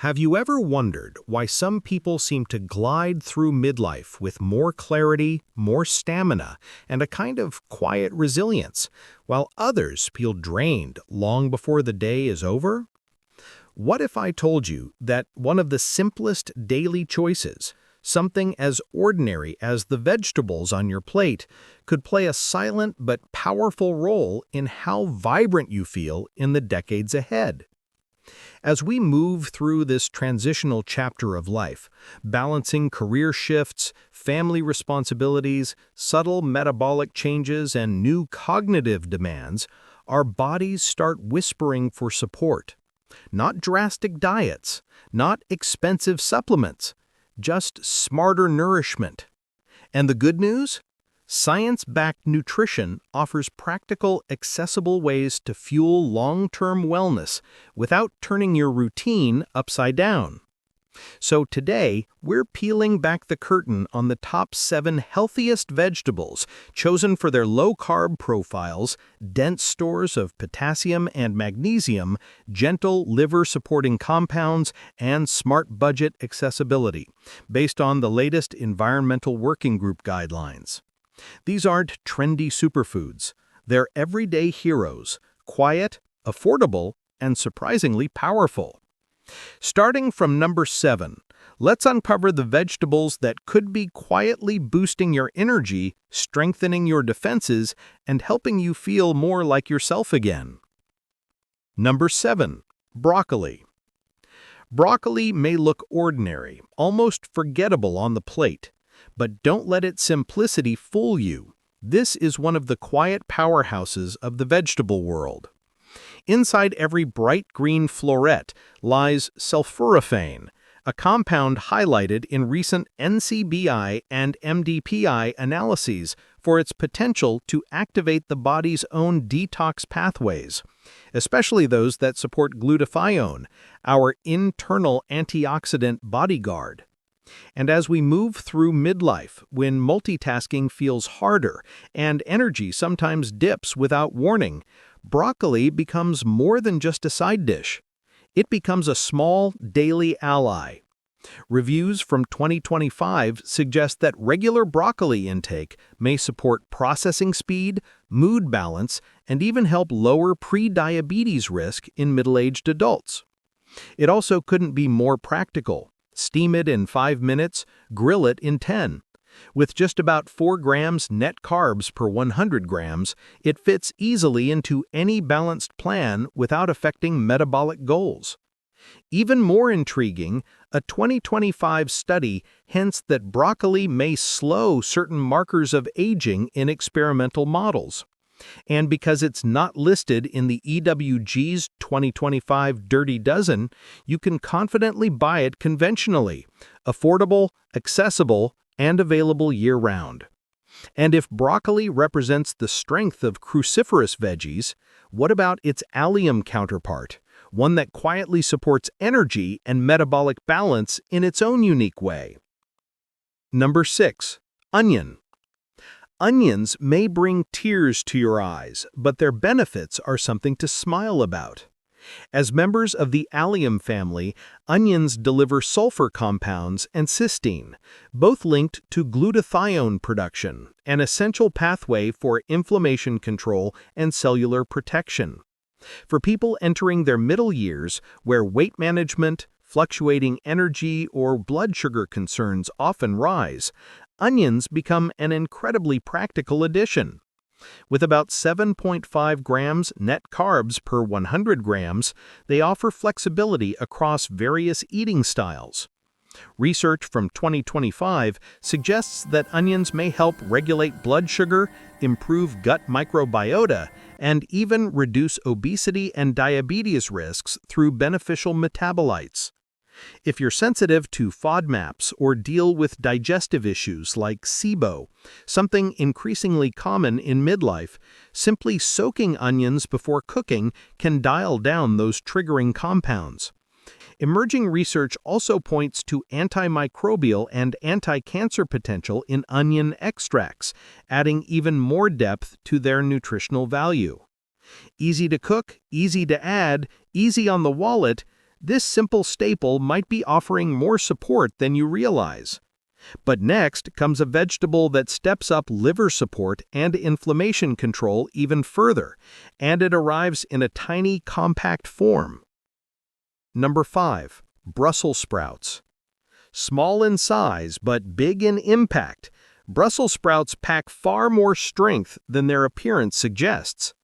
Have you ever wondered why some people seem to glide through midlife with more clarity, more stamina, and a kind of quiet resilience, while others feel drained long before the day is over? What if I told you that one of the simplest daily choices, something as ordinary as the vegetables on your plate, could play a silent but powerful role in how vibrant you feel in the decades ahead? As we move through this transitional chapter of life, balancing career shifts, family responsibilities, subtle metabolic changes, and new cognitive demands, our bodies start whispering for support. Not drastic diets, not expensive supplements, just smarter nourishment. And the good news? Science-backed nutrition offers practical, accessible ways to fuel long-term wellness without turning your routine upside down. So today, we're peeling back the curtain on the top 7 healthiest vegetables chosen for their low-carb profiles, dense stores of potassium and magnesium, gentle liver-supporting compounds, and smart budget accessibility, based on the latest Environmental Working Group guidelines. These aren't trendy superfoods. They're everyday heroes, quiet, affordable, and surprisingly powerful. Starting from number 7, let's uncover the vegetables that could be quietly boosting your energy, strengthening your defenses, and helping you feel more like yourself again. Number 7. Broccoli. Broccoli may look ordinary, almost forgettable on the plate. But don't let its simplicity fool you. This is one of the quiet powerhouses of the vegetable world. Inside every bright green floret lies sulforaphane, a compound highlighted in recent NCBI and MDPI analyses for its potential to activate the body's own detox pathways, especially those that support glutathione, our internal antioxidant bodyguard. And as we move through midlife, when multitasking feels harder and energy sometimes dips without warning, broccoli becomes more than just a side dish. It becomes a small, daily ally. Reviews from 2025 suggest that regular broccoli intake may support processing speed, mood balance, and even help lower pre-diabetes risk in middle-aged adults. It also couldn't be more practical. Steam it in 5 minutes, grill it in 10. With just about 4 grams net carbs per 100 grams, it fits easily into any balanced plan without affecting metabolic goals. Even more intriguing, a 2025 study hints that broccoli may slow certain markers of aging in experimental models. And because it's not listed in the EWG's 2025 Dirty Dozen, you can confidently buy it conventionally, affordable, accessible, and available year-round. And if broccoli represents the strength of cruciferous veggies, what about its allium counterpart, one that quietly supports energy and metabolic balance in its own unique way? Number 6. Onion. Onions may bring tears to your eyes, but their benefits are something to smile about. As members of the allium family, onions deliver sulfur compounds and cysteine, both linked to glutathione production, an essential pathway for inflammation control and cellular protection. For people entering their middle years, where weight management, fluctuating energy, or blood sugar concerns often rise, onions become an incredibly practical addition. With about 7.5 grams net carbs per 100 grams, they offer flexibility across various eating styles. Research from 2025 suggests that onions may help regulate blood sugar, improve gut microbiota, and even reduce obesity and diabetes risks through beneficial metabolites. If you're sensitive to FODMAPs or deal with digestive issues like SIBO, something increasingly common in midlife, simply soaking onions before cooking can dial down those triggering compounds. Emerging research also points to antimicrobial and anti-cancer potential in onion extracts, adding even more depth to their nutritional value. Easy to cook, easy to add, easy on the wallet. This simple staple might be offering more support than you realize. But next comes a vegetable that steps up liver support and inflammation control even further, and it arrives in a tiny, compact form. Number 5. Brussels sprouts. Small in size but big in impact, Brussels sprouts pack far more strength than their appearance suggests.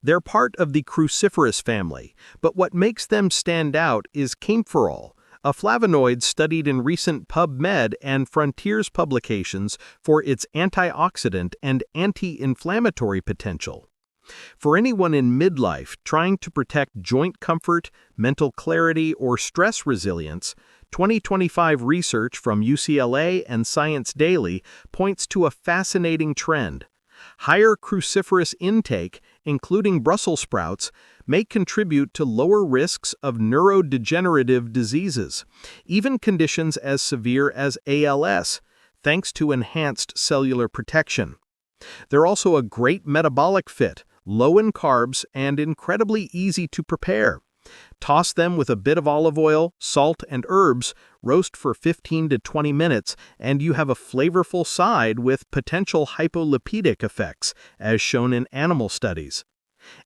They're part of the cruciferous family, but what makes them stand out is camphorol, a flavonoid studied in recent PubMed and Frontiers publications for its antioxidant and anti-inflammatory potential. For anyone in midlife trying to protect joint comfort, mental clarity, or stress resilience, 2025 research from UCLA and Science Daily points to a fascinating trend. Higher cruciferous intake, including Brussels sprouts, may contribute to lower risks of neurodegenerative diseases, even conditions as severe as ALS, thanks to enhanced cellular protection. They're also a great metabolic fit, low in carbs, and incredibly easy to prepare. Toss them with a bit of olive oil, salt, and herbs, roast for 15 to 20 minutes, and you have a flavorful side with potential hypolipidic effects, as shown in animal studies.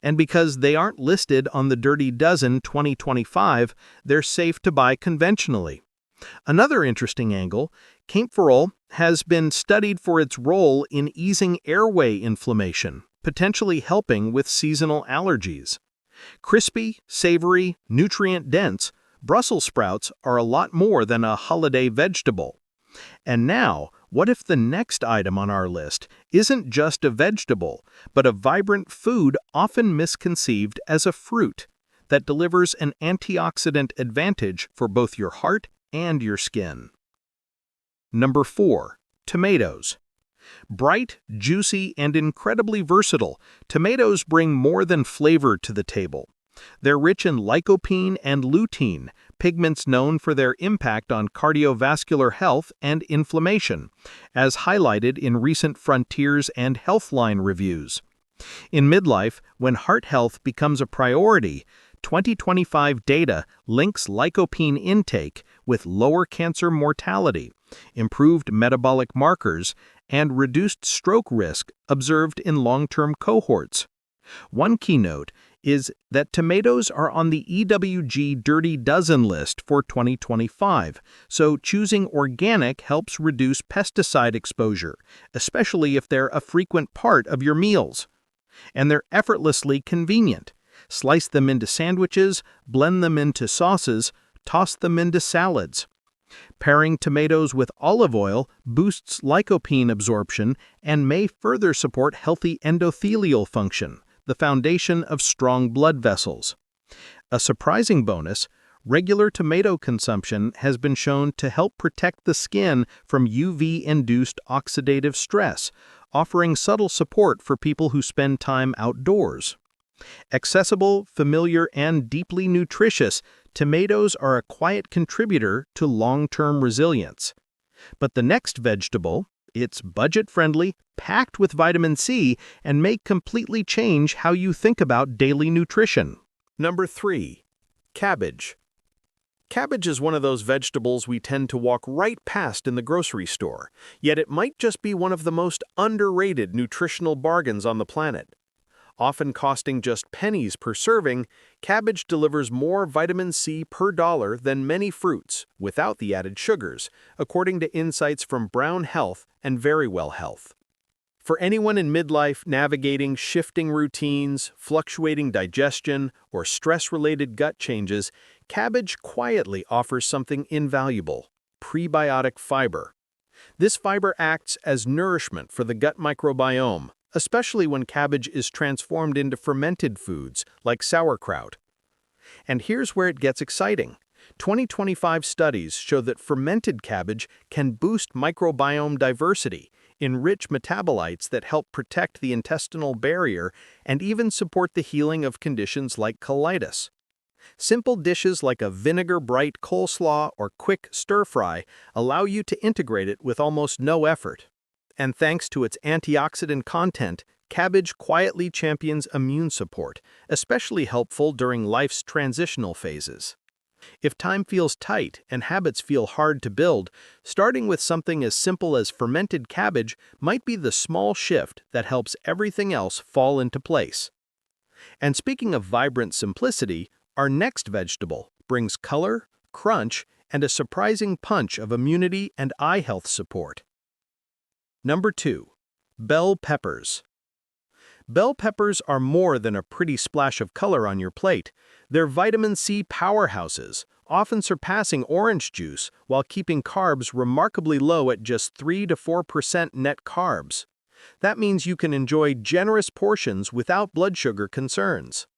And because they aren't listed on the Dirty Dozen 2025, they're safe to buy conventionally. Another interesting angle, camphorol has been studied for its role in easing airway inflammation, potentially helping with seasonal allergies. Crispy, savory, nutrient-dense, Brussels sprouts are a lot more than a holiday vegetable. And now, what if the next item on our list isn't just a vegetable, but a vibrant food often misconceived as a fruit that delivers an antioxidant advantage for both your heart and your skin? Number 4. Tomatoes. Bright, juicy, and incredibly versatile, tomatoes bring more than flavor to the table. They're rich in lycopene and lutein, pigments known for their impact on cardiovascular health and inflammation, as highlighted in recent Frontiers and Healthline reviews. In midlife, when heart health becomes a priority, 2025 data links lycopene intake with lower cancer mortality, improved metabolic markers, and reduced stroke risk observed in long-term cohorts. One keynote is that tomatoes are on the EWG Dirty Dozen list for 2025, so choosing organic helps reduce pesticide exposure, especially if they're a frequent part of your meals. And they're effortlessly convenient. Slice them into sandwiches, blend them into sauces, toss them into salads. Pairing tomatoes with olive oil boosts lycopene absorption and may further support healthy endothelial function, the foundation of strong blood vessels. A surprising bonus, regular tomato consumption has been shown to help protect the skin from UV-induced oxidative stress, offering subtle support for people who spend time outdoors. Accessible, familiar, and deeply nutritious, tomatoes are a quiet contributor to long-term resilience. But the next vegetable, it's budget-friendly, packed with vitamin C, and may completely change how you think about daily nutrition. Number 3. Cabbage. Cabbage is one of those vegetables we tend to walk right past in the grocery store, yet it might just be one of the most underrated nutritional bargains on the planet. Often costing just pennies per serving, cabbage delivers more vitamin C per dollar than many fruits without the added sugars, according to insights from Brown Health and Verywell Health. For anyone in midlife navigating shifting routines, fluctuating digestion, or stress-related gut changes, cabbage quietly offers something invaluable: prebiotic fiber. This fiber acts as nourishment for the gut microbiome, especially when cabbage is transformed into fermented foods like sauerkraut. And here's where it gets exciting. 2025 studies show that fermented cabbage can boost microbiome diversity, enrich metabolites that help protect the intestinal barrier, and even support the healing of conditions like colitis. Simple dishes like a vinegar-bright coleslaw or quick stir-fry allow you to integrate it with almost no effort. And thanks to its antioxidant content, cabbage quietly champions immune support, especially helpful during life's transitional phases. If time feels tight and habits feel hard to build, starting with something as simple as fermented cabbage might be the small shift that helps everything else fall into place. And speaking of vibrant simplicity, our next vegetable brings color, crunch, and a surprising punch of immunity and eye health support. Number 2. Bell peppers. Bell peppers are more than a pretty splash of color on your plate. They're vitamin C powerhouses, often surpassing orange juice while keeping carbs remarkably low at just 3 to 4% net carbs. That means you can enjoy generous portions without blood sugar concerns.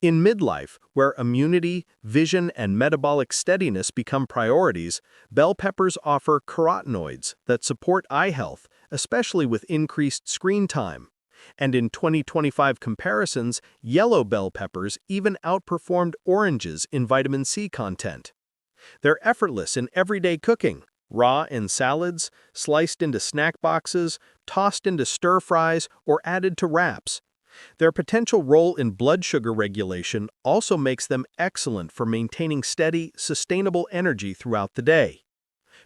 In midlife, where immunity, vision, and metabolic steadiness become priorities, bell peppers offer carotenoids that support eye health, especially with increased screen time. And in 2025 comparisons, yellow bell peppers even outperformed oranges in vitamin C content. They're effortless in everyday cooking, raw in salads, sliced into snack boxes, tossed into stir-fries, or added to wraps. Their potential role in blood sugar regulation also makes them excellent for maintaining steady, sustainable energy throughout the day.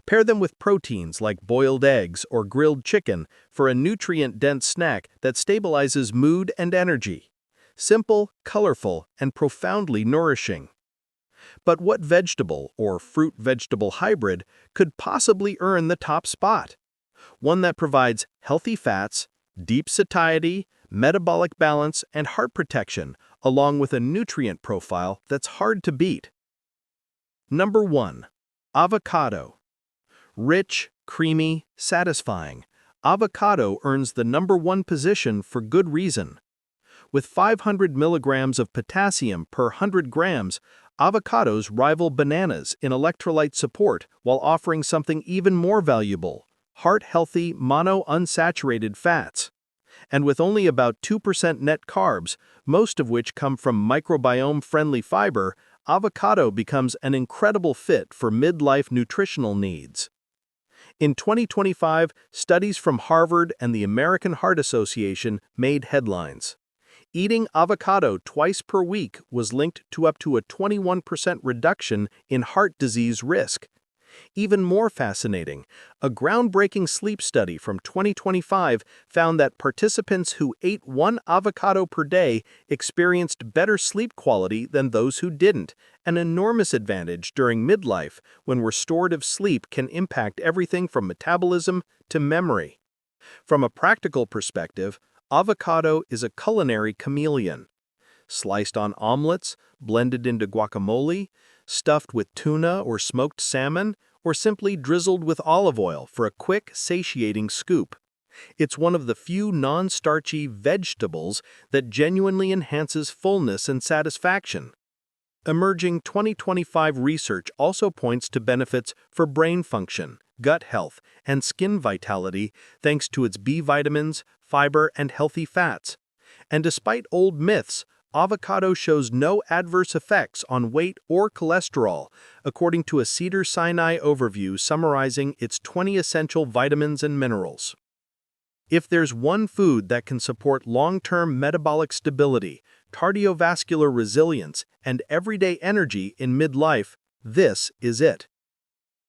Pair them with proteins like boiled eggs or grilled chicken for a nutrient-dense snack that stabilizes mood and energy. Simple, colorful, and profoundly nourishing. But what vegetable or fruit-vegetable hybrid could possibly earn the top spot? One that provides healthy fats, deep satiety, metabolic balance, and heart protection, along with a nutrient profile that's hard to beat. Number 1. Avocado. Rich, creamy, satisfying, avocado earns the number 1 position for good reason. With 500 milligrams of potassium per 100 grams, avocados rival bananas in electrolyte support while offering something even more valuable: heart-healthy monounsaturated fats. And with only about 2% net carbs, most of which come from microbiome-friendly fiber, avocado becomes an incredible fit for midlife nutritional needs. In 2025, studies from Harvard and the American Heart Association made headlines. Eating avocado twice per week was linked to up to a 21% reduction in heart disease risk. Even more fascinating, a groundbreaking sleep study from 2025 found that participants who ate 1 avocado per day experienced better sleep quality than those who didn't, an enormous advantage during midlife when restorative sleep can impact everything from metabolism to memory. From a practical perspective, avocado is a culinary chameleon. Sliced on omelets, blended into guacamole, stuffed with tuna or smoked salmon, or simply drizzled with olive oil for a quick, satiating scoop. It's one of the few non-starchy vegetables that genuinely enhances fullness and satisfaction. Emerging 2025 research also points to benefits for brain function, gut health, and skin vitality thanks to its B vitamins, fiber, and healthy fats. And despite old myths, avocado shows no adverse effects on weight or cholesterol, according to a Cedars-Sinai overview summarizing its 20 essential vitamins and minerals. If there's one food that can support long-term metabolic stability, cardiovascular resilience, and everyday energy in midlife, this is it.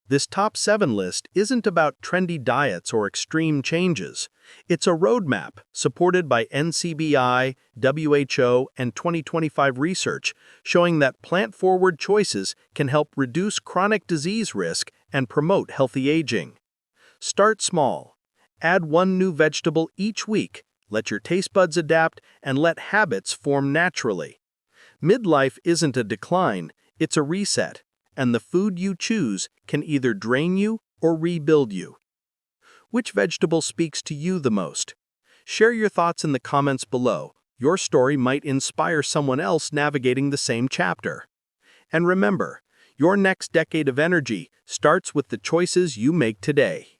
This top 7 list isn't about trendy diets or extreme changes. It's a roadmap supported by NCBI, WHO, and 2025 research showing that plant-forward choices can help reduce chronic disease risk and promote healthy aging. Start small. Add 1 new vegetable each week, let your taste buds adapt, and let habits form naturally. Midlife isn't a decline, it's a reset. And the food you choose can either drain you or rebuild you. Which vegetable speaks to you the most? Share your thoughts in the comments below. Your story might inspire someone else navigating the same chapter. And remember, your next decade of energy starts with the choices you make today.